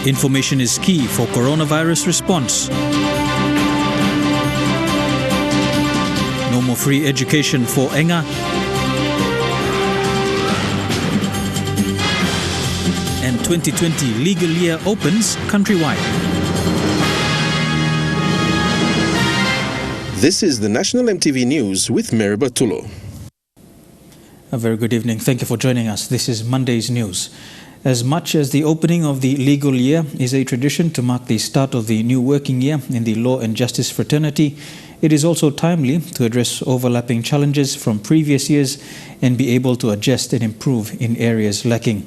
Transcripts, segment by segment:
Information is key for coronavirus response. No more free education for Enga. And 2020 legal year opens countrywide. This is the National EMTV News with Meriba Tulo. A very good evening. Thank you for joining us. This is Monday's news. As much as the opening of the legal year is a tradition to mark the start of the new working year in the law and justice fraternity, it is also timely to address overlapping challenges from previous years and be able to adjust and improve in areas lacking.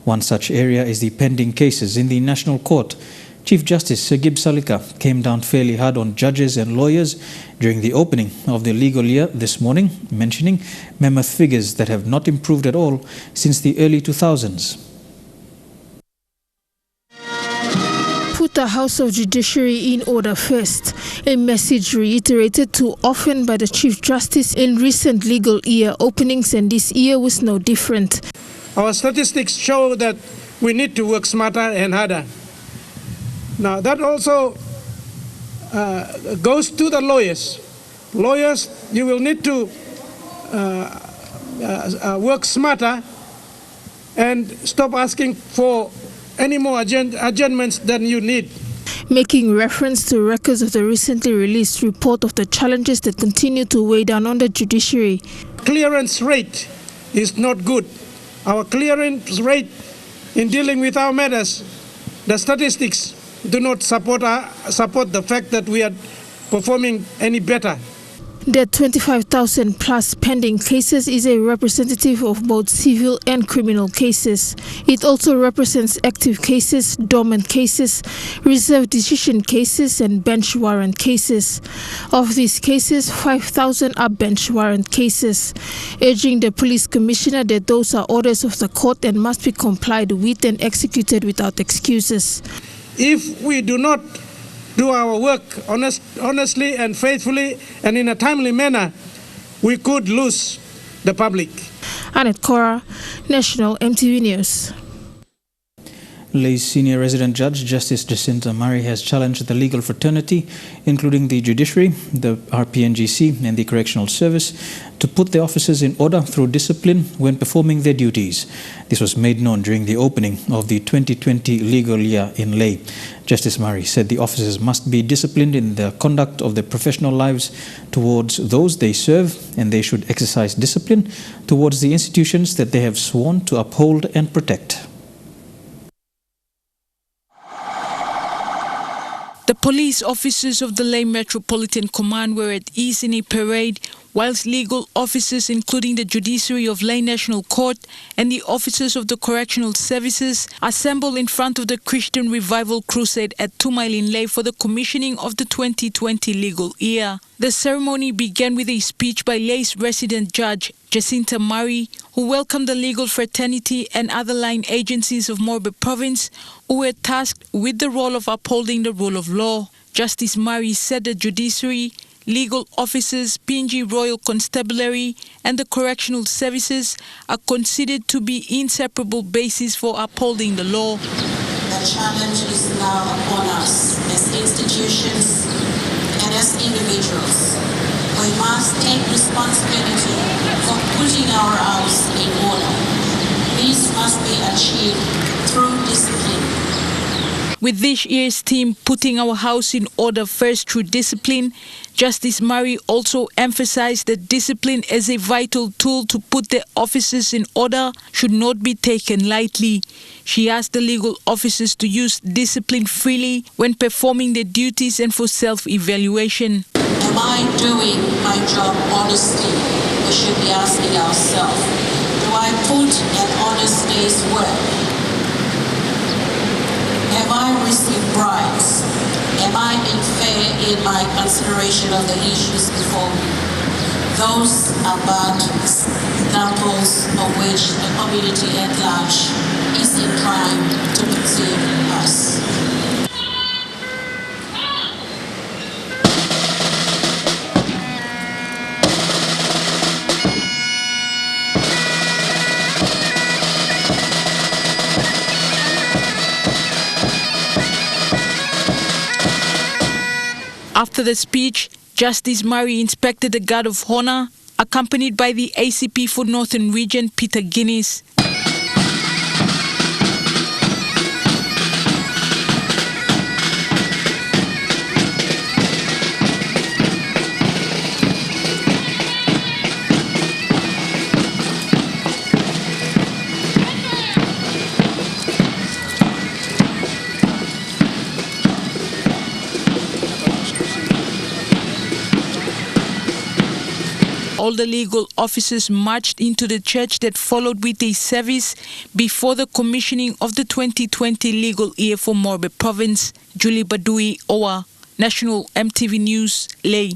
One such area is the pending cases in the National Court. Chief Justice Sir Gibbs Salika came down fairly hard on judges and lawyers during the opening of the legal year this morning, mentioning mammoth figures that have not improved at all since the early 2000s. Put the House of Judiciary in order first, a message reiterated too often by the Chief Justice in recent legal year openings, and this year was no different. Our statistics show that we need to work smarter and harder. Now that also goes to the lawyers. Lawyers, you will need to work smarter and stop asking for any more adjournments than you need. Making reference to records of the recently released report of the challenges that continue to weigh down on the judiciary. Clearance rate is not good. Our clearance rate in dealing with our matters, the statistics do not support the fact that we are performing any better. The 25,000 plus pending cases is a representative of both civil and criminal cases. It also represents active cases, dormant cases, reserved decision cases, and bench warrant cases. Of these cases, 5,000 are bench warrant cases, urging the police commissioner that those are orders of the court and must be complied with and executed without excuses. If we do not do our work honestly and faithfully and in a timely manner, we could lose the public. Annette Cora, National EMTV News. Lay's senior resident judge, Justice Jacinta Murray, has challenged the legal fraternity, including the judiciary, the RPNGC and the Correctional Service, to put their officers in order through discipline when performing their duties. This was made known during the opening of the 2020 legal year in Lay. Justice Murray said the officers must be disciplined in the conduct of their professional lives towards those they serve, and they should exercise discipline towards the institutions that they have sworn to uphold and protect. The police officers of the Lay Metropolitan Command were at ease in a parade, whilst legal officers, including the judiciary of Lay National Court and the officers of the correctional services, assembled in front of the Christian Revival Crusade at 2 Mile in Lay for the commissioning of the 2020 legal year. The ceremony began with a speech by Lay's resident judge, Jacinta Murray, who welcomed the legal fraternity and other line agencies of Morbe Province who were tasked with the role of upholding the rule of law. Justice Murray said the judiciary, legal officers, PNG Royal Constabulary and the correctional services are considered to be inseparable bases for upholding the law. The challenge is now upon us as institutions and as individuals. We must take responsibility for putting our house in order. This must be achieved through discipline. With this year's theme, Putting Our House in Order First Through Discipline, Justice Murray also emphasized that discipline as a vital tool to put the officers in order should not be taken lightly. She asked the legal officers to use discipline freely when performing their duties and for self-evaluation. Am I doing my job honestly? We should be asking ourselves, do I put an honest day's work? Have I received bribes? Am I being fair in my consideration of the issues before me? Those are bad examples of which the community at large is inclined to perceive us. After the speech, Justice Murray inspected the Guard of Honor, accompanied by the ACP for Northern Region, Peter Guinness. All the legal officers marched into the church that followed with a service before the commissioning of the 2020 legal year for Morbe Province. Julie Badui, Owa, National MTV News, Ley.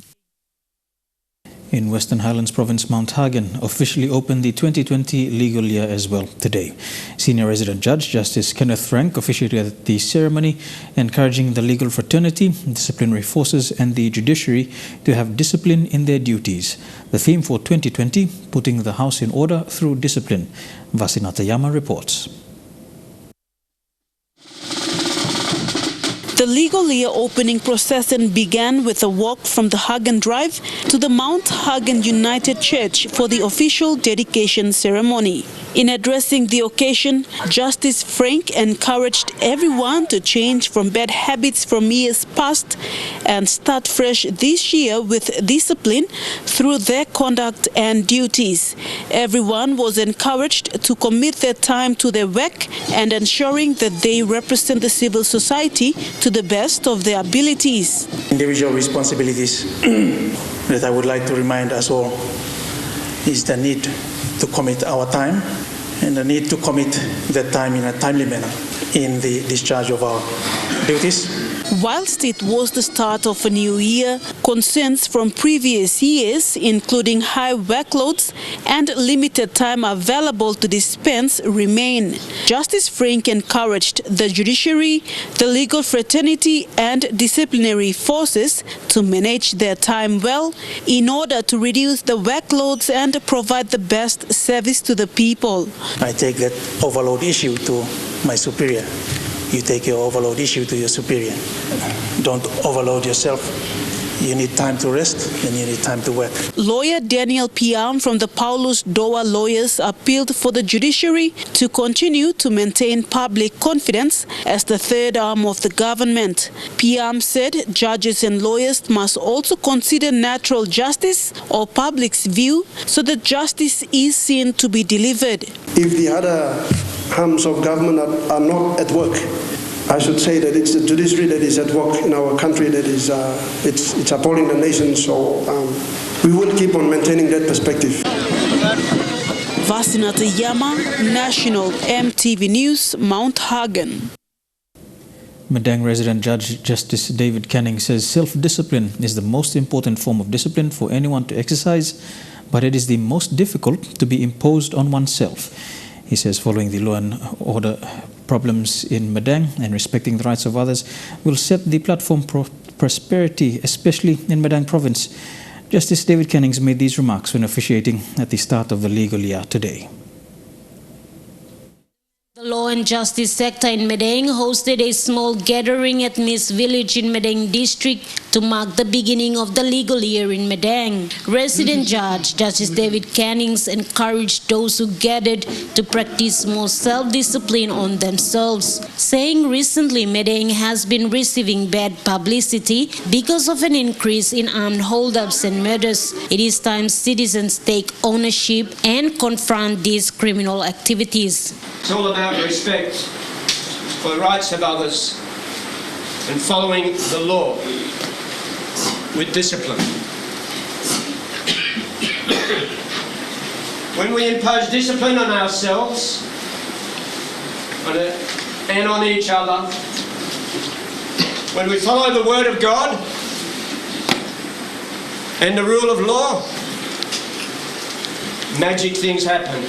In Western Highlands Province, Mount Hagen officially opened the 2020 legal year as well today. Senior Resident Judge Justice Kenneth Frank officiated the ceremony, encouraging the legal fraternity, disciplinary forces and the judiciary to have discipline in their duties. The theme for 2020, putting the house in order through discipline. Vasinatayama reports. The legal year opening procession began with a walk from the Hagen Drive to the Mount Hagen United Church for the official dedication ceremony. In addressing the occasion, Justice Frank encouraged everyone to change from bad habits from years past and start fresh this year with discipline through their conduct and duties. Everyone was encouraged to commit their time to their work and ensuring that they represent the civil society to the best of their abilities. Individual responsibilities that I would like to remind us all is the need to commit our time and the need to commit that time in a timely manner in the discharge of our duties. Whilst it was the start of a new year, concerns from previous years, including high workloads and limited time available to dispense, remain. Justice Frank encouraged the judiciary, the legal fraternity and disciplinary forces to manage their time well in order to reduce the workloads and provide the best service to the people. I take that overload issue to my superior. You take your overload issue to your superior. Don't overload yourself. You need time to rest and you need time to work. Lawyer Daniel Piam from the Paulus Doa Lawyers appealed for the judiciary to continue to maintain public confidence as the third arm of the government. Piam said judges and lawyers must also consider natural justice or public's view so that justice is seen to be delivered. If the other arms of government are not at work, I should say that it's the judiciary that is at work in our country that is it's appalling the nation. So we will keep on maintaining that perspective. Vasinatayama, National MTV News, Mount Hagen. Madang Resident Judge Justice David Canning says self-discipline is the most important form of discipline for anyone to exercise, but it is the most difficult to be imposed on oneself. He says following the law and order problems in Madang and respecting the rights of others will set the platform for prosperity, especially in Madang Province. Justice David Canning made these remarks when officiating at the start of the legal year today. The law and justice sector in Madang hosted a small gathering at Miss Village in Madang District to mark the beginning of the legal year in Madang. Resident Judge Justice David Canning encouraged those who gathered to practice more self-discipline on themselves, saying recently Madang has been receiving bad publicity because of an increase in armed hold-ups and murders. It is time citizens take ownership and confront these criminal activities. It's all about respect for the rights of others and following the law with discipline. When we impose discipline on ourselves and on each other, when we follow the word of God and the rule of law, magic things happen.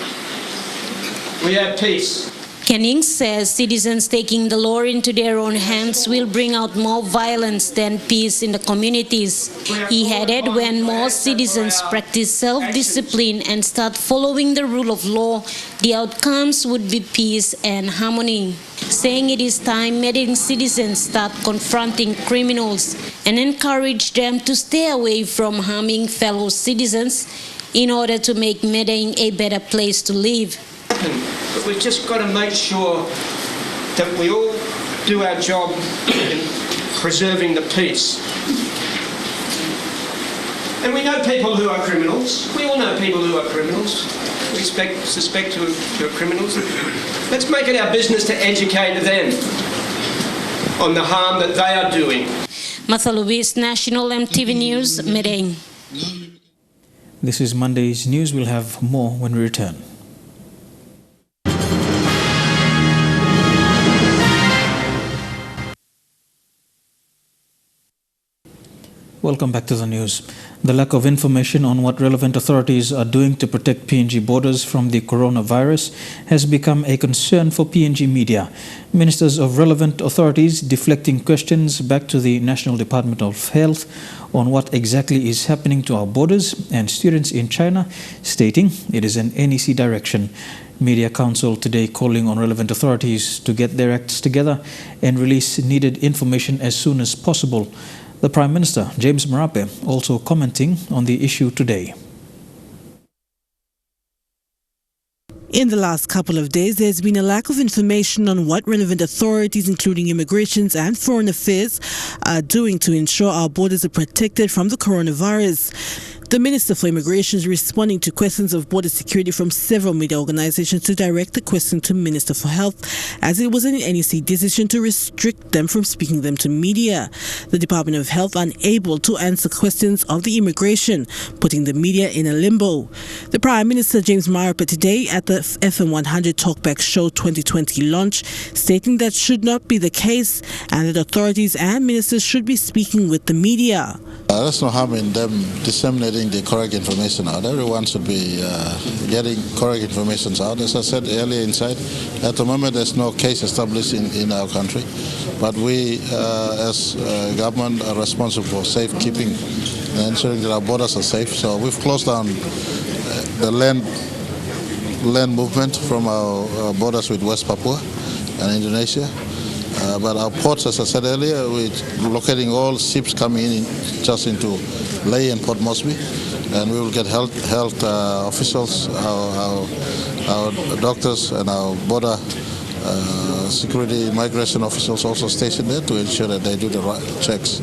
We have peace. Canning says citizens taking the law into their own hands will bring out more violence than peace in the communities. He added when more citizens practice self-discipline and start following the rule of law, the outcomes would be peace and harmony. saying it is time Medang citizens start confronting criminals and encourage them to stay away from harming fellow citizens in order to make Medang a better place to live. But we've just got to make sure that we all do our job in preserving the peace. And we know people who are criminals. We all know people who are criminals. We suspect who are criminals. Let's make it our business to educate them on the harm that they are doing. Mathalubi's National EMTV News, Medang. This is Monday's news. We'll have more when we return. Welcome back to the news. The lack of information on what relevant authorities are doing to protect PNG borders from the coronavirus has become a concern for PNG media. Ministers of relevant authorities deflecting questions back to the National Department of Health on what exactly is happening to our borders, and students in China stating it is an NEC direction. Media Council today calling on relevant authorities to get their acts together and release needed information as soon as possible. The Prime Minister, James Marape, also commenting on the issue today. In the last couple of days, there's been a lack of information on what relevant authorities, including immigrations and foreign affairs, are doing to ensure our borders are protected from the coronavirus. The Minister for Immigration is responding to questions of border security from several media organizations to direct the question to Minister for Health, as it was an NEC decision to restrict them from speaking them to media. The Department of Health unable to answer questions of the immigration, putting the media in a limbo. The Prime Minister, James Marape, today at the FM 100 Talkback Show 2020 launch, stating that should not be the case and that authorities and ministers should be speaking with the media. There's no harm in them disseminating the correct information out. Everyone should be getting correct information out. As I said earlier inside, at the moment there's no case established in our country, but we as government are responsible for safekeeping and ensuring that our borders are safe. So we've closed down the land movement from our borders with West Papua and Indonesia. But our ports, as I said earlier, we're locating all ships coming in just into Lae and Port Moresby, and we will get health officials, our doctors, and our border security migration officials also stationed there to ensure that they do the right checks.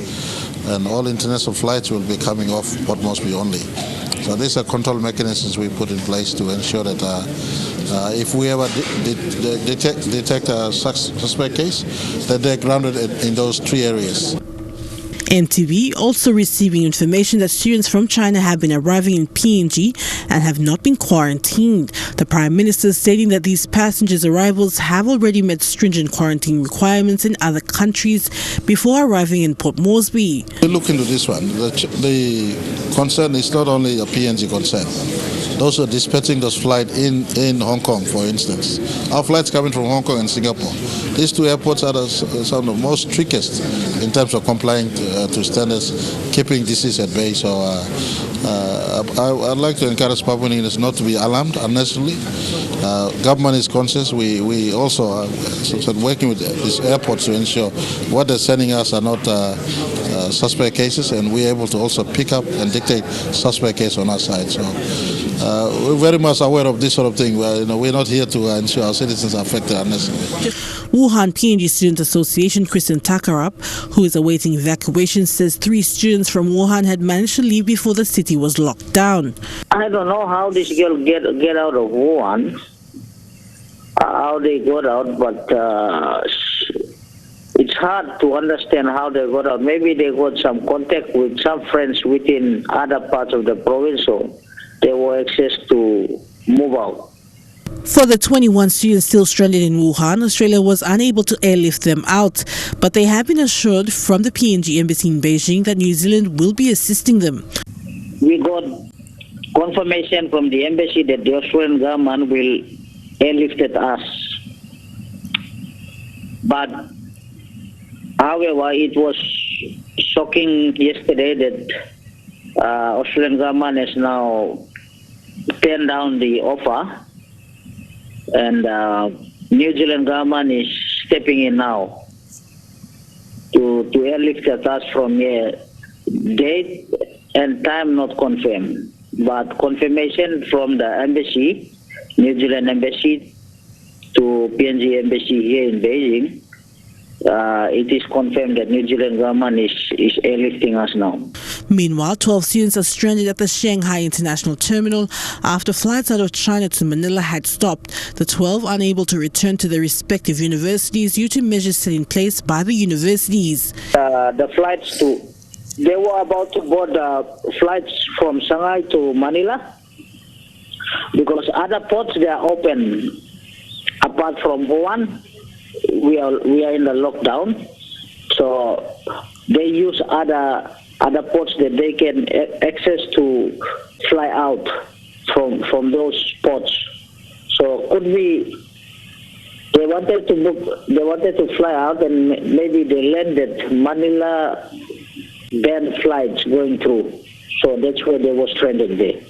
And all international flights will be coming off Port Moresby only. So these are control mechanisms we put in place to ensure that if we ever detect a suspect case, that they're grounded in those 3 areas. EMTV also receiving information that students from China have been arriving in PNG and have not been quarantined. The Prime Minister stating that these passengers' arrivals have already met stringent quarantine requirements in other countries before arriving in Port Moresby. We look into this one. The concern is not only a PNG concern. Those who are dispatching those flights in Hong Kong, for instance. Our flights coming from Hong Kong and Singapore. These 2 airports are some of the most strictest in terms of complying to standards, keeping disease at bay. So I'd like to encourage Papua New Guineans not to be alarmed unnecessarily. Government is conscious. We also are working with these airports to ensure what they're sending us are not suspect cases, and we're able to also pick up and dictate suspect case on our side. So we're very much aware of this sort of thing. We're not here to ensure our citizens are affected unnecessarily. Wuhan PNG Student Association Christian Takarap, who is awaiting evacuation, says 3 students from Wuhan had managed to leave before the city was locked down. I don't know how this girl get out of Wuhan, how they got out, but it's hard to understand how they got out. Maybe they got some contact with some friends within other parts of the province, so they were access to move out. For the 21 students still stranded in Wuhan, Australia was unable to airlift them out, but they have been assured from the PNG embassy in Beijing that New Zealand will be assisting them. We got confirmation from the embassy that the Australian government will airlift us. But, however, it was shocking yesterday that Australian government has now turned down the offer. And New Zealand government is stepping in now to airlift us from here. Date and time not confirmed, but confirmation from the embassy, New Zealand embassy, to PNG embassy here in Beijing. It is confirmed that New Zealand government is airlifting us now. Meanwhile, 12 students are stranded at the Shanghai International Terminal after flights out of China to Manila had stopped. The 12 are unable to return to their respective universities due to measures set in place by the universities. The flights they were about to board flights from Shanghai to Manila because other ports they are open. Apart from Wuhan, we are in the lockdown, so they use other ports that they can access to fly out from those ports. So could be they wanted to fly out, and maybe they landed Manila banned flights going through. So that's where they were stranded there.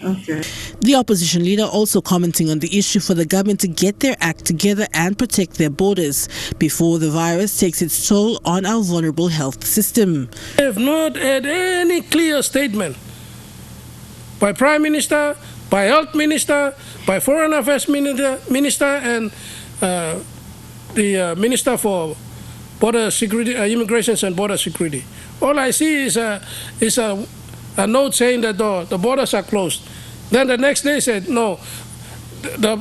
Okay. The opposition leader also commenting on the issue for the government to get their act together and protect their borders before the virus takes its toll on our vulnerable health system. They have not had any clear statement by Prime Minister, by Health Minister, by Foreign Affairs Minister and the Minister for Border Security, Immigrations and Border Security. All I see is a note saying that the borders are closed. Then the next day said, no,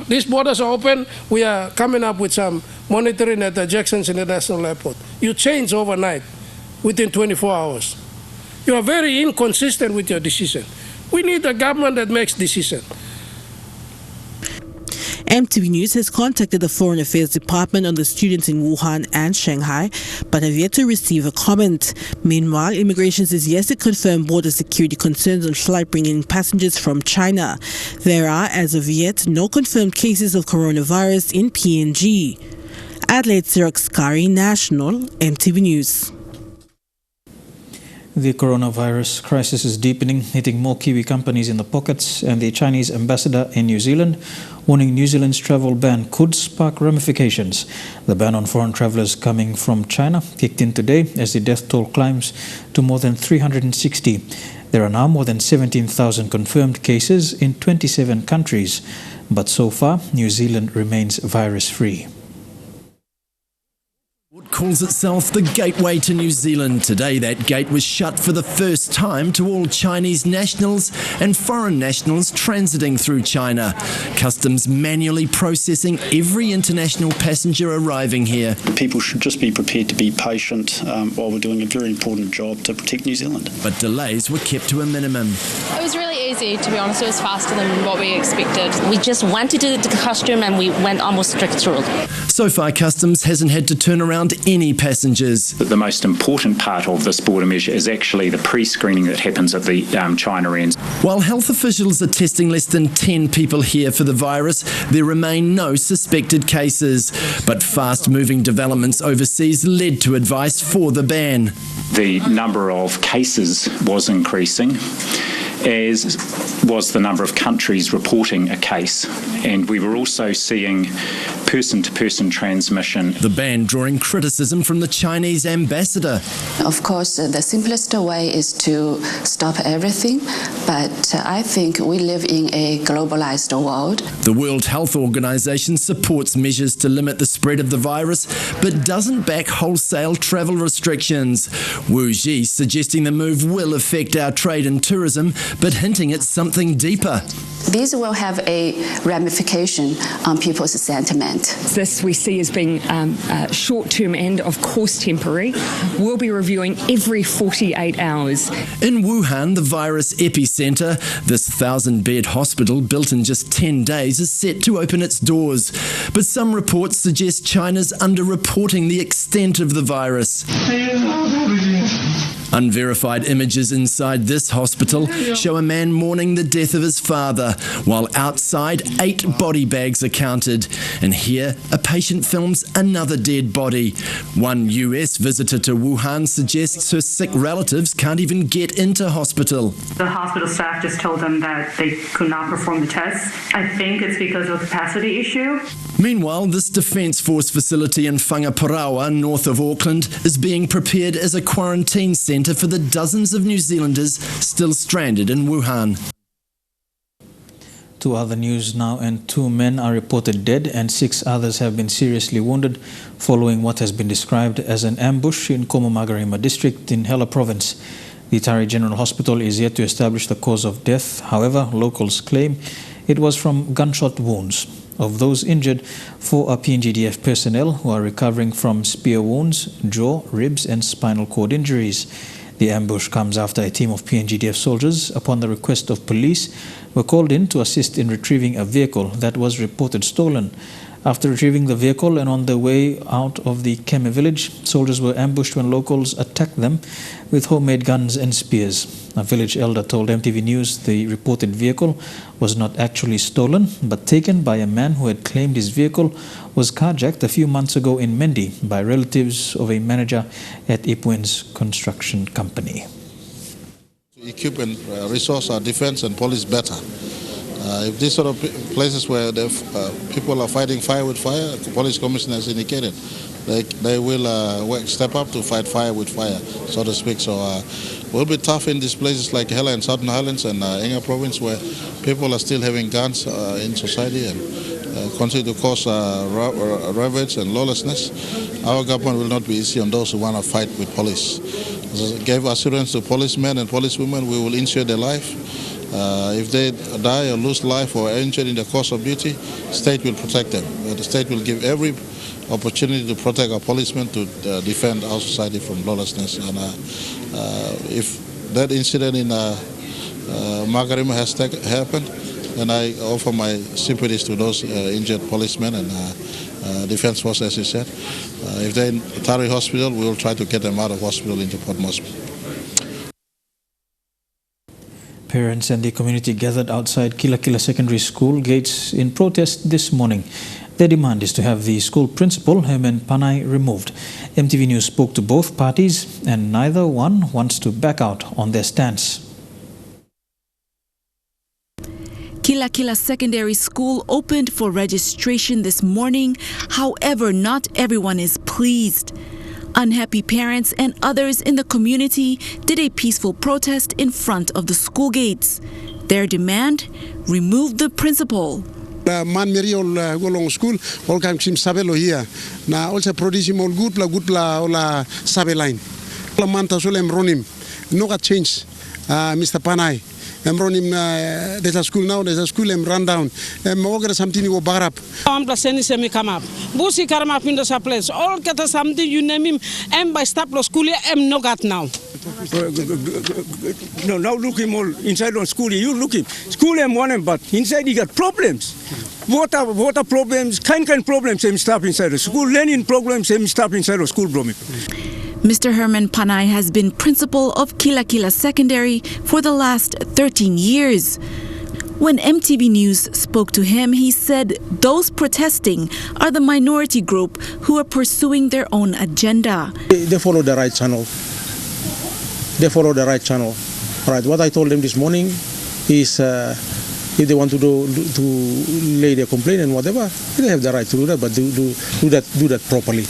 these borders are open. We are coming up with some monitoring at the Jackson's International Airport. You change overnight, within 24 hours. You are very inconsistent with your decision. We need a government that makes decisions. EMTV News has contacted the Foreign Affairs Department on the students in Wuhan and Shanghai, but have yet to receive a comment. Meanwhile, Immigration is yet to confirm border security concerns on flight bringing passengers from China. There are, as of yet, no confirmed cases of coronavirus in PNG. Adelaide Sirokskari, National, EMTV News. The coronavirus crisis is deepening, hitting more Kiwi companies in the pockets, and the Chinese ambassador in New Zealand warning New Zealand's travel ban could spark ramifications. The ban on foreign travellers coming from China kicked in today as the death toll climbs to more than 360. There are now more than 17,000 confirmed cases in 27 countries, but so far New Zealand remains virus-free. Calls itself the gateway to New Zealand. Today that gate was shut for the first time to all Chinese nationals and foreign nationals transiting through China. Customs manually processing every international passenger arriving here. People should just be prepared to be patient while we're doing a very important job to protect New Zealand. But delays were kept to a minimum. It was really easy, to be honest. It was faster than what we expected. We just went to the custom and we went almost straight through. So far, Customs hasn't had to turn around any passengers. The most important part of this border measure is actually the pre-screening that happens at the China end. While health officials are testing less than 10 people here for the virus, there remain no suspected cases. But fast-moving developments overseas led to advice for the ban. The number of cases was increasing, as was the number of countries reporting a case. And we were also seeing person-to-person transmission. The ban drawing criticism from the Chinese ambassador. Of course, the simplest way is to stop everything, but I think we live in a globalized world. The World Health Organization supports measures to limit the spread of the virus, but doesn't back wholesale travel restrictions. Wu Ji suggesting the move will affect our trade and tourism, but hinting at something deeper. These will have a ramification on people's sentiment. This we see as being short-term and, of course, temporary. We'll be reviewing every 48 hours. In Wuhan, the virus epicenter, this 1,000-bed hospital built in just 10 days is set to open its doors. But some reports suggest China's underreporting the extent of the virus. Unverified images inside this hospital show a man mourning the death of his father, while outside 8 body bags are counted. And here, a patient films another dead body. One US visitor to Wuhan suggests her sick relatives can't even get into hospital. The hospital staff just told them that they could not perform the tests. I think it's because of a capacity issue. Meanwhile, this Defence Force facility in Whangaparaoa, north of Auckland, is being prepared as a quarantine centre for the dozens of New Zealanders still stranded in Wuhan. To other news now, and 2 men are reported dead and 6 others have been seriously wounded following what has been described as an ambush in Komomagarima district in Hela province. The Tari General Hospital is yet to establish the cause of death. However, locals claim it was from gunshot wounds. Of those injured, 4 are PNGDF personnel who are recovering from spear wounds, jaw, ribs and spinal cord injuries. The ambush comes after a team of PNGDF soldiers, upon the request of police, were called in to assist in retrieving a vehicle that was reported stolen. After retrieving the vehicle and on their way out of the Keme village, soldiers were ambushed when locals attacked them with homemade guns and spears. A village elder told MTV News the reported vehicle was not actually stolen, but taken by a man who had claimed his vehicle was carjacked a few months ago in Mendi by relatives of a manager at Ipwen's construction company. To equip and resource our defense and police better. If these sort of places where people are fighting fire with fire, the police commissioner has indicated they will step up to fight fire with fire, so to speak. So we'll be tough in these places like Hela and Southern Highlands and Enga province, where people are still having guns in society and continue to cause ravage and lawlessness. Our government will not be easy on those who want to fight with police. As I gave assurance to policemen and policewomen, we will ensure their life. If they die or lose life or are injured in the course of duty, the state will protect them. The state will give every opportunity to protect our policemen to defend our society from lawlessness. And if that incident in Magarima has happened, then I offer my sympathies to those injured policemen and Defence Force, as you said. If they're in Tari Hospital, we will try to get them out of hospital into Port Moresby. Parents and the community gathered outside Kila Kila Secondary School gates in protest this morning. Their demand is to have the school principal, Herman Panai, removed. MTV News spoke to both parties and neither one wants to back out on their stance. Kila Kila Secondary School opened for registration this morning. However, not everyone is pleased. Unhappy parents and others in the community did a peaceful protest in front of the school gates. Their demand: remove the principal. Man meri ol golong school ol kam sim sabelo here na ol se produce mol good la ola sabeline. La manta solem ronim no got change Mr. Panai. Ronim there's a school now, there's a school run down. Mogre something wo barap. Am la seni semi come up. Busi karma pindo sa place. All kata something you name him em by stop lo school em no got now. No, now look him all inside on school. You look him. School him one him, but inside he got problems. Water problems, kind problems him stop inside the school. Learning problems him stop inside the school, bro. Mr. Herman Panai has been principal of Kila Kila Secondary for the last 13 years. When MTV News spoke to him, he said those protesting are the minority group who are pursuing their own agenda. They follow the right channel. They follow the right channel. All right, what I told them this morning is if they want to lay their complaint and whatever, they have the right to do that, but do that properly.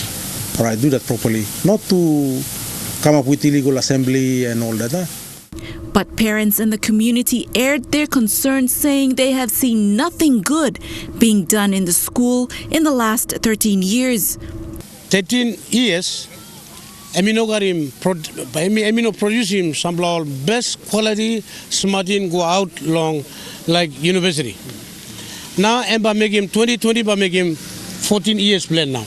All right, do that properly. Not to come up with illegal assembly and all that. But parents in the community aired their concerns, saying they have seen nothing good being done in the school in the last 13 years. 13 years, Amino producing some best quality smarting go out long like university. Now Emba make him 2020, but make him 14 years plan now.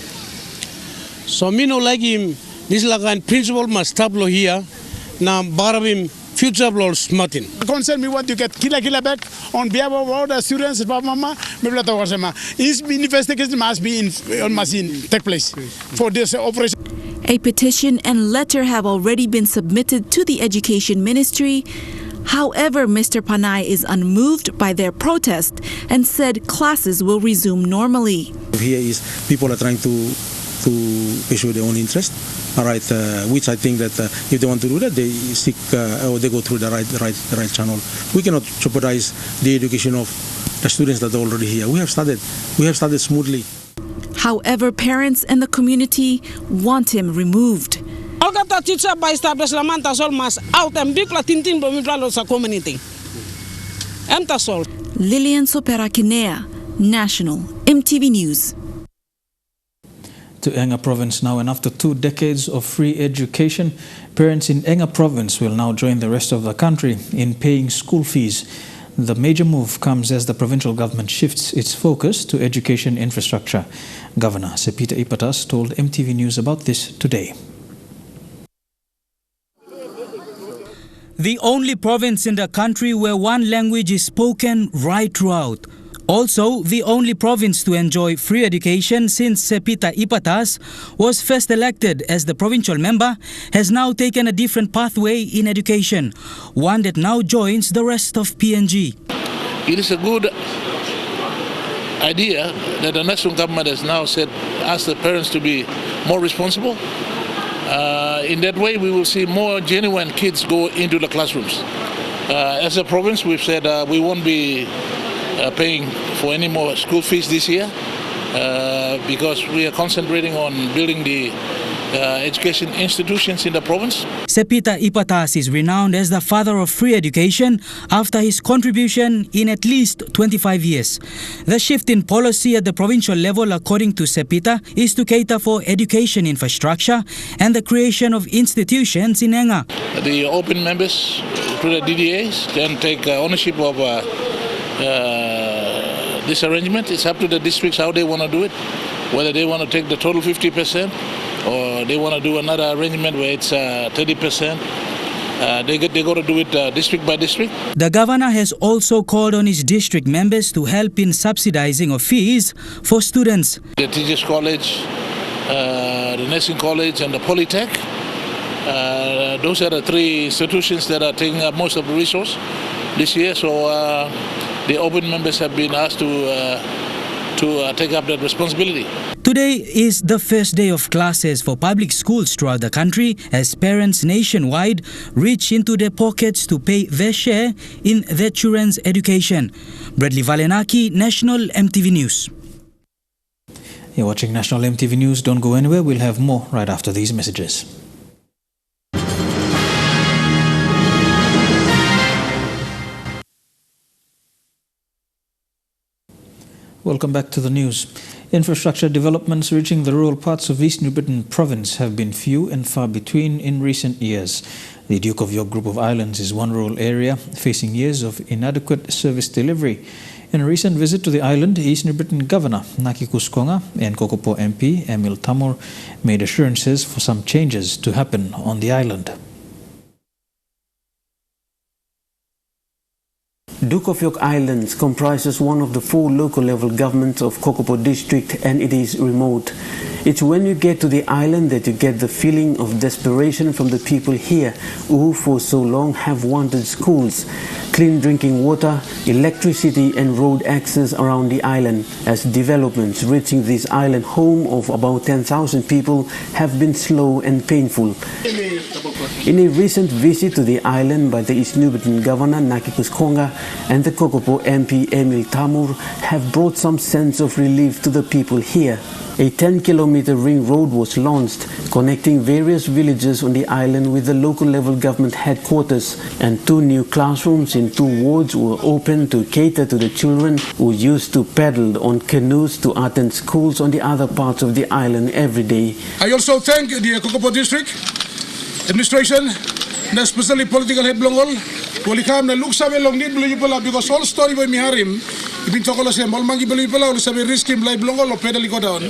So me no like him. This like principal must stop here. Now bar him future blow smarting. Concern me want to get Kila back on behalf of all the students. Mama, his investigation must take place for this operation. A petition and letter have already been submitted to the Education Ministry. However, Mr. Panay is unmoved by their protest and said classes will resume normally. Here is people are trying to pursue their own interest, all right, which I think that if they want to do that, they seek or they go through the right channel. We cannot jeopardize the education of the students that are already here. We have started smoothly. However, parents and the community want him removed. Lilian Sopera Kinea, National, EMTV News. To Enga province now, and after 2 decades of free education, parents in Enga province will now join the rest of the country in paying school fees. The major move comes as the provincial government shifts its focus to education infrastructure. Governor Sepita Ipatas told EMTV News about this today. The only province in the country where one language is spoken right throughout. Also, the only province to enjoy free education since Sepita Ipatas was first elected as the provincial member, has now taken a different pathway in education, one that now joins the rest of PNG. It is a good idea that the national government has now asked the parents to be more responsible. In that way, we will see more genuine kids go into the classrooms. As a province, we've said we won't be paying for any more school fees this year because we are concentrating on building the education institutions in the province. Sepita Ipatas is renowned as the father of free education after his contribution in at least 25 years. The shift in policy at the provincial level, according to Sepita, is to cater for education infrastructure and the creation of institutions in Enga. The open members through the DDAs can take ownership of this arrangement. It's up to the districts how they want to do it, whether they want to take the total 50% or they want to do another arrangement where it's 30%. They got to do it district by district. The governor has also called on his district members to help in subsidizing of fees for students. The Teachers College, the Nursing College and the Polytech, those are the 3 institutions that are taking up most of the resource this year. So the open members have been asked to take up that responsibility. Today is the first day of classes for public schools throughout the country as parents nationwide reach into their pockets to pay their share in their children's education. Bradley Valenaki, National EMTV News. You're watching National EMTV News. Don't go anywhere. We'll have more right after these messages. Welcome back to the news. Infrastructure developments reaching the rural parts of East New Britain province have been few and far between in recent years. The Duke of York group of islands is one rural area facing years of inadequate service delivery. In a recent visit to the island, East New Britain Governor Naki Kuskonga and Kokopo MP Emil Tamur made assurances for some changes to happen on the island. Duke of York Islands comprises one of the 4 local level governments of Kokopo district, and it is remote. It's when you get to the island that you get the feeling of desperation from the people here who for so long have wanted schools, clean drinking water, electricity and road access around the island, as developments reaching this island home of about 10,000 people have been slow and painful. In a recent visit to the island by the East New Britain Governor Naki Kuskonga and the Kokopo MP Emil Tamur have brought some sense of relief to the people here. A 10-kilometer ring road was launched, connecting various villages on the island with the local level government headquarters, and 2 new classrooms in 2 wards were opened to cater to the children who used to paddle on canoes to attend schools on the other parts of the island every day. I also thank the Kokopo District Administration, and especially political head Blongol, Walikam na luksabe long need believable because all story by Miharim, ibin tokolo sem all mangi believable or sabi riskim blay Blongol or pedal go down,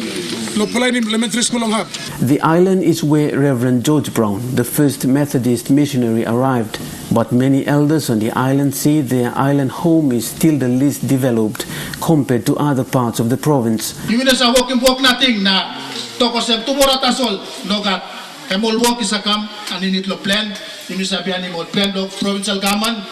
lo plain elementary school long hab. The island is where Reverend George Brown, the first Methodist missionary, arrived, but many elders on the island say their island home is still the least developed compared to other parts of the province. You mean sa walking walk nating na toko sem tumora tasol nogat Emol work is a come and in it lo plan. You miss a be animal plan lo provincial government.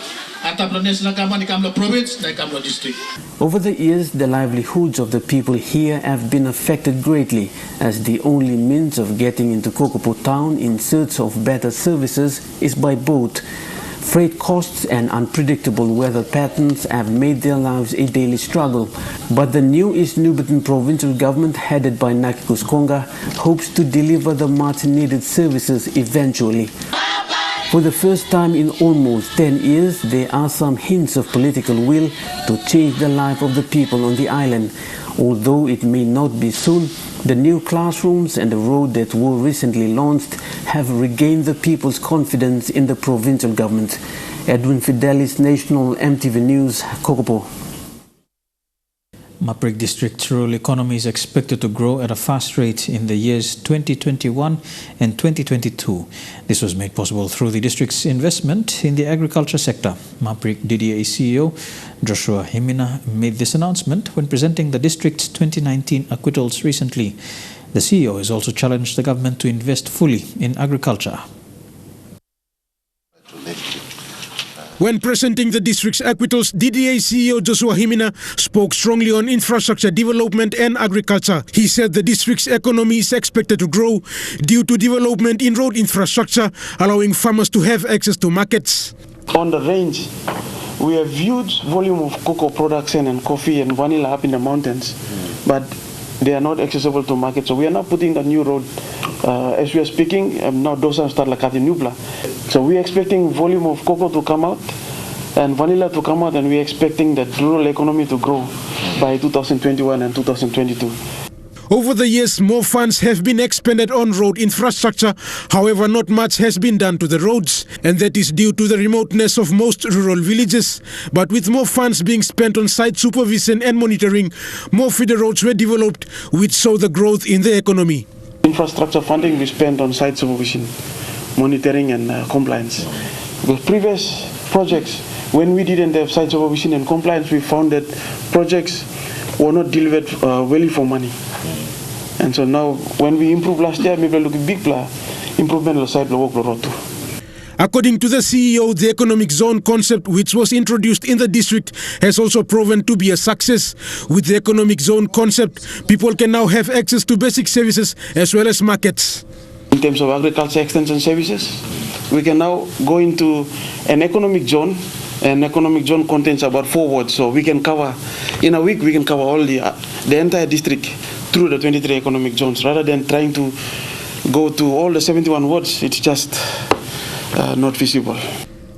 Over the years, the livelihoods of the people here have been affected greatly, as the only means of getting into Kokopo town in search of better services is by boat. Freight costs and unpredictable weather patterns have made their lives a daily struggle. But the new East Nubitan provincial government, headed by Nakikus Konga, hopes to deliver the much-needed services eventually. For the first time in almost 10 years, there are some hints of political will to change the life of the people on the island. Although it may not be soon, the new classrooms and the road that were recently launched have regained the people's confidence in the provincial government. Edwin Fidelis, National EMTV News, Kokopo. Maprik District's rural economy is expected to grow at a fast rate in the years 2021 and 2022. This was made possible through the district's investment in the agriculture sector. Maprik DDA CEO Joshua Himina made this announcement when presenting the district's 2019 acquittals recently. The CEO has also challenged the government to invest fully in agriculture. When presenting the district's acquittals, DDA CEO Joshua Himina spoke strongly on infrastructure development and agriculture. He said the district's economy is expected to grow due to development in road infrastructure, allowing farmers to have access to markets. On the range, we have huge volume of cocoa production and coffee and vanilla up in the mountains, but they are not accessible to market. So we are now putting a new road. As we are speaking, now Dosan start Lakati Nubla. So we are expecting volume of cocoa to come out and vanilla to come out, and we are expecting that rural economy to grow by 2021 and 2022. Over the years, more funds have been expended on road infrastructure. However, not much has been done to the roads, and that is due to the remoteness of most rural villages. But with more funds being spent on site supervision and monitoring, more feeder roads were developed, which saw the growth in the economy. Infrastructure funding we spent on site supervision, monitoring and compliance. With previous projects, when we didn't have site supervision and compliance, we found that projects were not delivered value for money. And so now, when we improve last year, maybe look at big improvement on the site of the road too. According to the CEO, the economic zone concept, which was introduced in the district, has also proven to be a success. With the economic zone concept, people can now have access to basic services as well as markets. In terms of agriculture extension services, we can now go into an economic zone. An economic zone contains about 4 wards, so we can cover, in a week, we can cover all the entire district through the 23 economic zones, rather than trying to go to all the 71 wards. It's just not feasible.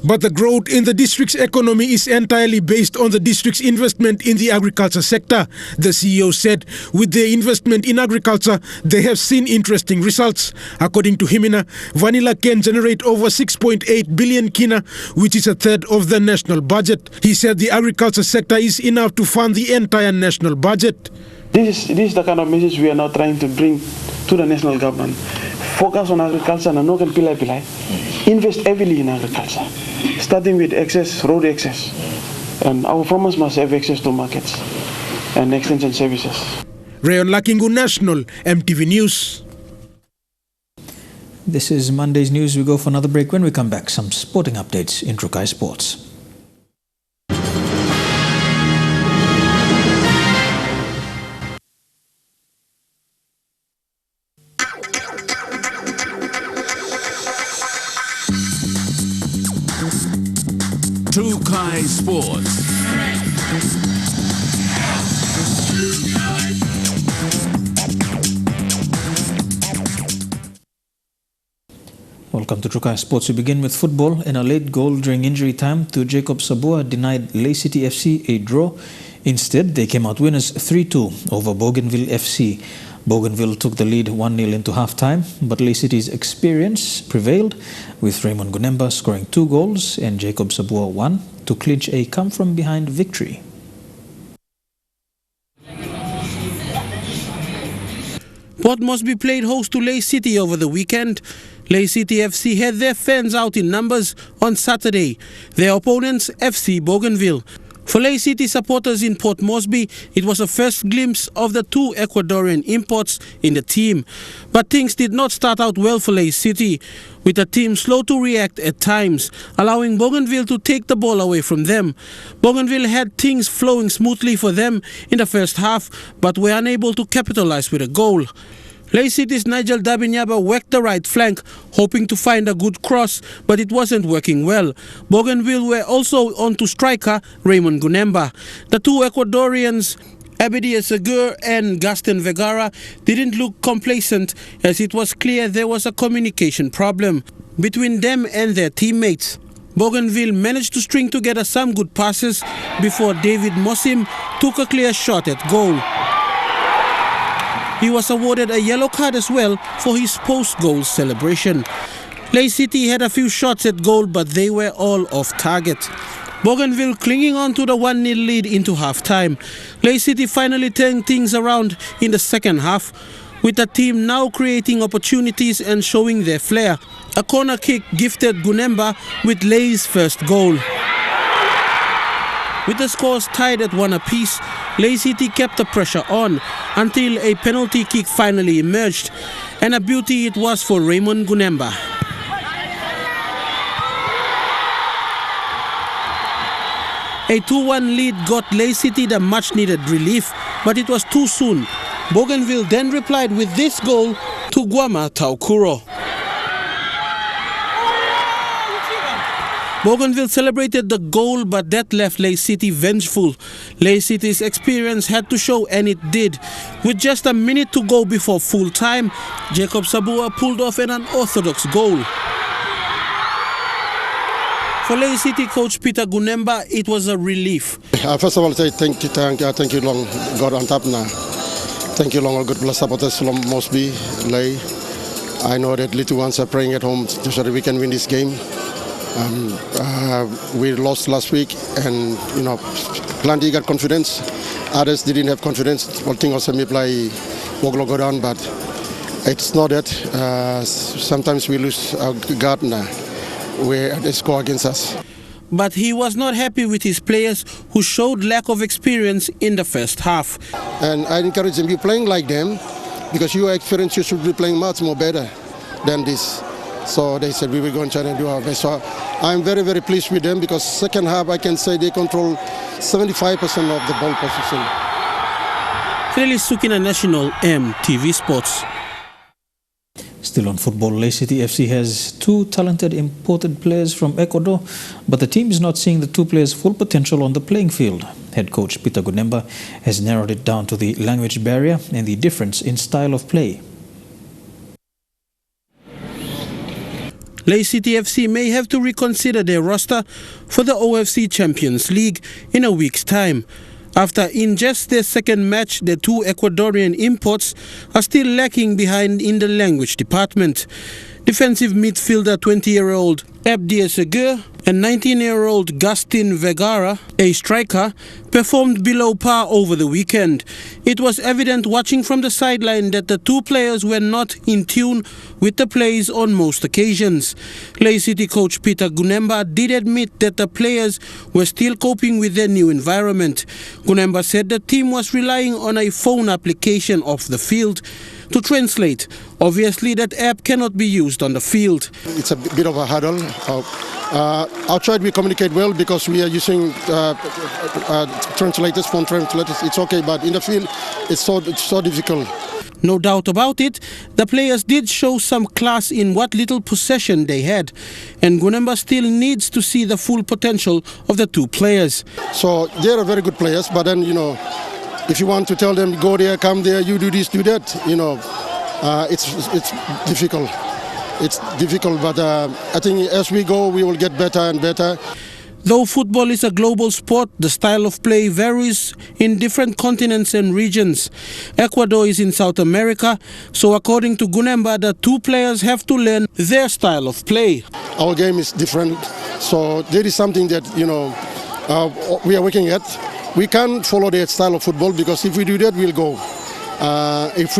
But the growth in the district's economy is entirely based on the district's investment in the agriculture sector. The CEO said with their investment in agriculture, they have seen interesting results. According to Himina, vanilla can generate over 6.8 billion kina, which is a third of the national budget. He said the agriculture sector is enough to fund the entire national budget. This is the kind of message we are now trying to bring to the national government. Focus on agriculture and no can pilai. Invest heavily in agriculture, starting with road access. And our farmers must have access to markets and extension services. Rayon Lakingu, National EMTV News. This is Monday's news. We go for another break. When we come back, some sporting updates in Trukai Sports. Trukai Sports. Welcome to Trukai Sports. We begin with football, and a late goal during injury time to Jacob Sabua denied Ley City FC a draw. Instead, they came out winners 3-2 over Bougainville FC. Bougainville took the lead 1-0 into half-time, but Ley City's experience prevailed, with Raymond Gunemba scoring 2 goals and Jacob Sabua 1 to clinch a come-from-behind victory. Port Moresby played host to Ley City over the weekend. Ley City FC had their fans out in numbers on Saturday. Their opponents, FC Bougainville. For Ley City supporters in Port Moresby, it was a first glimpse of the two Ecuadorian imports in the team. But things did not start out well for Ley City, with the team slow to react at times, allowing Bougainville to take the ball away from them. Bougainville had things flowing smoothly for them in the first half, but were unable to capitalize with a goal. Ley City's Nigel Dabinyaba worked the right flank, hoping to find a good cross, but it wasn't working well. Bougainville were also on to striker Raymond Gunemba. The two Ecuadorians, Abdiel Segur and Gaston Vergara, didn't look complacent, as it was clear there was a communication problem between them and their teammates. Bougainville managed to string together some good passes before David Mosim took a clear shot at goal. He was awarded a yellow card as well for his post-goal celebration. Ley City had a few shots at goal, but they were all off target. Bougainville clinging on to the 1-0 lead into half-time. Ley City finally turned things around in the second half, with the team now creating opportunities and showing their flair. A corner kick gifted Gunemba with Ley's first goal. With the scores tied at 1 apiece, Ley City kept the pressure on until a penalty kick finally emerged, and a beauty it was for Raymond Gunemba. A 2-1 lead got Ley City the much-needed relief, but it was too soon. Bougainville then replied with this goal to Guama Taukuro. Bougainville celebrated the goal, but that left Ley City vengeful. Ley City's experience had to show, and it did. With just a minute to go before full time, Jacob Sabua pulled off an unorthodox goal. For Ley City coach Peter Gunemba, it was a relief. First of all, I say thank you long God on top now. Thank you long good supporters from Moresby, Ley. I know that little ones are praying at home so that we can win this game. We lost last week, and plenty got confidence. Others didn't have confidence. One thing also may play Woglo go down, but it's not that. Sometimes we lose our guard now, where they score against us. But he was not happy with his players, who showed lack of experience in the first half. And I encourage them, you playing like them, because your experience, you should be playing much more better than this. So they said we will go and try and do our best. So I'm very, very pleased with them, because second half I can say they control 75% of the ball position. Freli Sukina National, EMTV Sports. Still on football, Ley City FC has two talented imported players from Ecuador, but the team is not seeing the two players' full potential on the playing field. Head coach Peter Gunemba has narrowed it down to the language barrier and the difference in style of play. Ley City FC may have to reconsider their roster for the OFC Champions League in a week's time. After in just their second match, the two Ecuadorian imports are still lacking behind in the language department. Defensive midfielder 20-year-old Abdiel Segur and 19-year-old Gaston Vergara, a striker, performed below par over the weekend. It was evident watching from the sideline that the two players were not in tune with the plays on most occasions. Ley City coach Peter Gunemba did admit that the players were still coping with their new environment. Gunemba said the team was relying on a phone application off the field to translate. Obviously, that app cannot be used on the field. It's a bit of a hurdle. Outside we communicate well because we are using translators, phone translators. It's okay, but in the field it's so difficult. No doubt about it, the players did show some class in what little possession they had, and Gunemba still needs to see the full potential of the two players. So they are very good players, but then if you want to tell them go there, come there, you do this, do that, it's difficult. It's difficult, but I think as we go, we will get better and better. Though football is a global sport, the style of play varies in different continents and regions. Ecuador is in South America, so according to Gunemba, the two players have to learn their style of play. Our game is different, so there is something that, we are working at. We can't follow their style of football, because if we do that, we'll go. if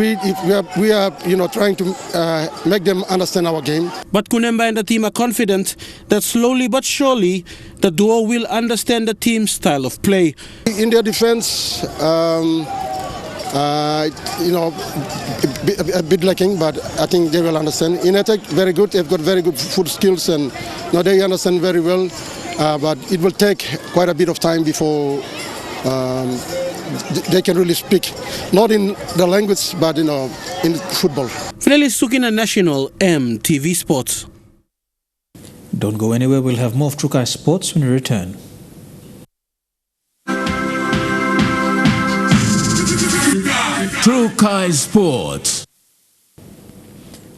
we are trying to make them understand our game. But Kunemba and the team are confident that slowly but surely the duo will understand the team's style of play. In their defense, a bit lacking, but I think they will understand. In attack, very good. They've got very good foot skills, and they understand very well. But it will take quite a bit of time before they can really speak, not in the language, but in football. Finally, Sukina National, EMTV Sports. Don't go anywhere. We'll have more of Trukai Sports when we return. Trukai Sports.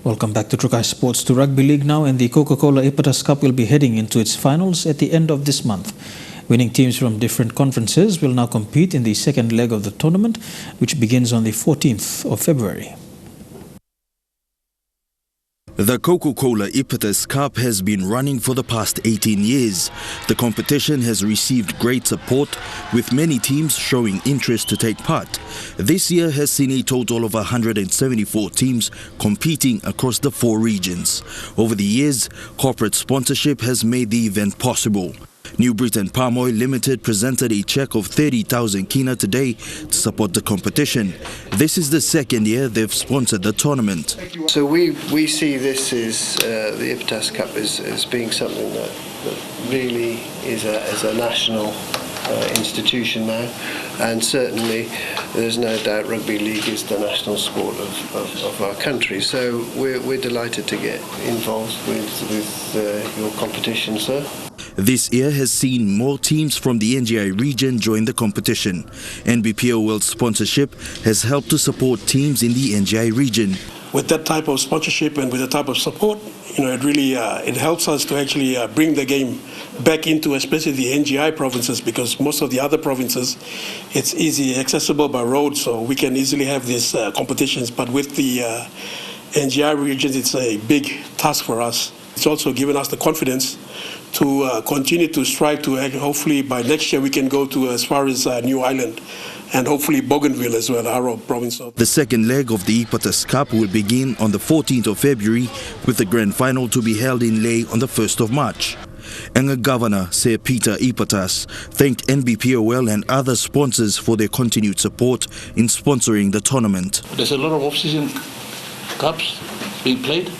Welcome back to Trukai Sports. To Rugby League now, and the Coca-Cola Ipatas Cup will be heading into its finals at the end of this month. Winning teams from different conferences will now compete in the second leg of the tournament, which begins on the 14th of February. The Coca-Cola Ipatas Cup has been running for the past 18 years. The competition has received great support, with many teams showing interest to take part. This year has seen a total of 174 teams competing across the 4 regions. Over the years, corporate sponsorship has made the event possible. New Britain Palm Oil Limited presented a cheque of 30,000 kina today to support the competition. This is the second year they've sponsored the tournament. So we see this as the Ipatas Cup as being something that really is a national institution now, and certainly there's no doubt rugby league is the national sport of our country. So we're delighted to get involved with your competition, sir. This year has seen more teams from the NGI region join the competition. NBPO World sponsorship has helped to support teams in the NGI region. With that type of sponsorship and with that type of support, it really it helps us to actually bring the game back into especially the NGI provinces, because most of the other provinces, it's easy accessible by road, so we can easily have these competitions. But with the NGI regions, it's a big task for us. It's also given us the confidence to continue to strive to hopefully by next year we can go to as far as New Ireland and hopefully Bougainville as well, our province. The second leg of the Ipatas Cup will begin on the 14th of February, with the grand final to be held in Lae on the 1st of March. Enga Governor Sir Peter Ipatas thanked NBPOL and other sponsors for their continued support in sponsoring the tournament. There's a lot of off-season cups being played.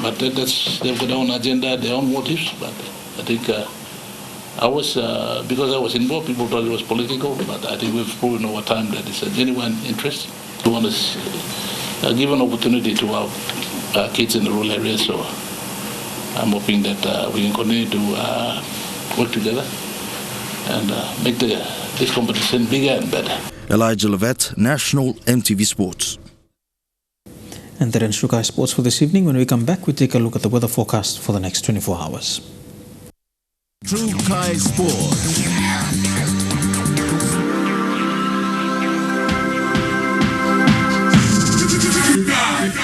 But they've got their own agenda, their own motives. But I think because I was involved, people thought it was political. But I think we've proven over time that it's a genuine interest. We want to give an opportunity to our kids in the rural areas. So I'm hoping that we can continue to work together and make this competition bigger and better. Elijah Levet, National EMTV Sports. And that ends Trukai Sports for this evening. When we come back, we take a look at the weather forecast for the next 24 hours. Trukai Sports.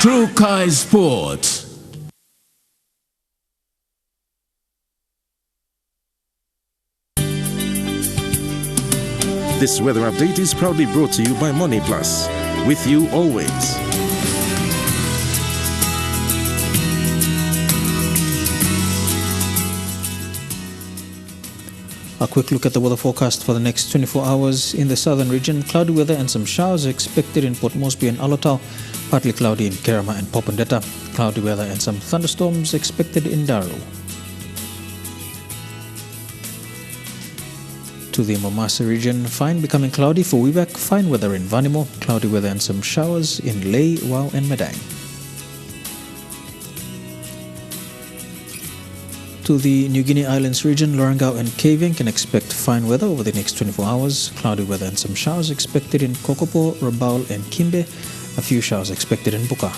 Trukai Sports. This weather update is proudly brought to you by Money Plus. With you always. A quick look at the weather forecast for the next 24 hours. In the southern region, cloudy weather and some showers are expected in Port Moresby and Alotau, partly cloudy in Kerama and Popondetta, cloudy weather and some thunderstorms expected in Daru. To the Momasa region, fine becoming cloudy for Wewak, fine weather in Vanimo, cloudy weather and some showers in Lae, Wau and Madang. To the New Guinea Islands region, Lorengau and Kavieng can expect fine weather over the next 24 hours. Cloudy weather and some showers expected in Kokopo, Rabaul and Kimbe. A few showers expected in Buka.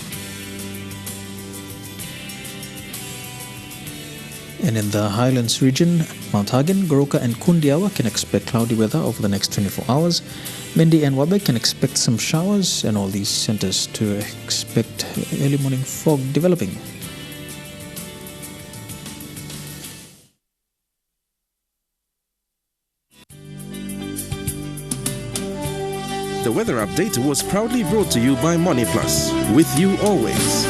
And in the Highlands region, Mount Hagen, Goroka and Kundiawa can expect cloudy weather over the next 24 hours. Mendi and Wabek can expect some showers, and all these centers to expect early morning fog developing. The weather update was proudly brought to you by Money Plus. With you always.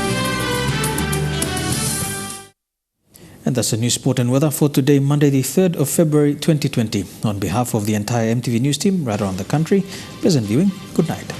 And that's the news, sport and weather for today, Monday the 3rd of February 2020. On behalf of the entire MTV News team right around the country, pleasant viewing. Good night.